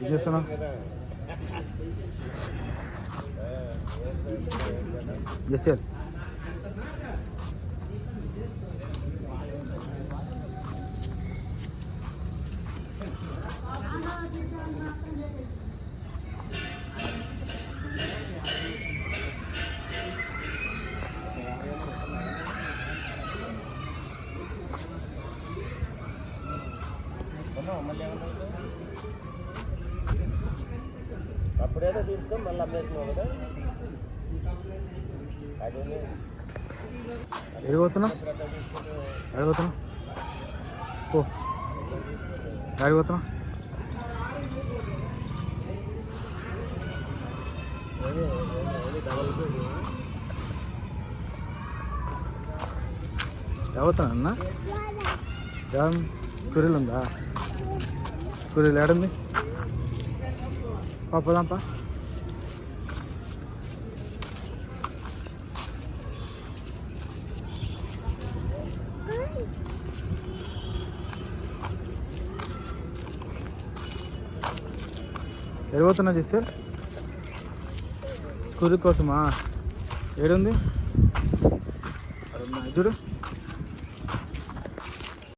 ఏం చేస్తున్నావు? Yes sir. అప్పుడేదో తీసుకొని మళ్ళీ అమ్మేసినావు కదా. ఎడిపోతున్నావు? ఎడిపోతున్నావు? ఓ ఎడిపోతున్నావు? ఎవరుతున్నా అన్న? స్కూరీలు ఉందా? స్కూరీలు ఏడుంది? పోదాంపా. ఎడిపోతున్నా చేస్తారు స్కూల్ కోసమా? ఏడుంది చూడు.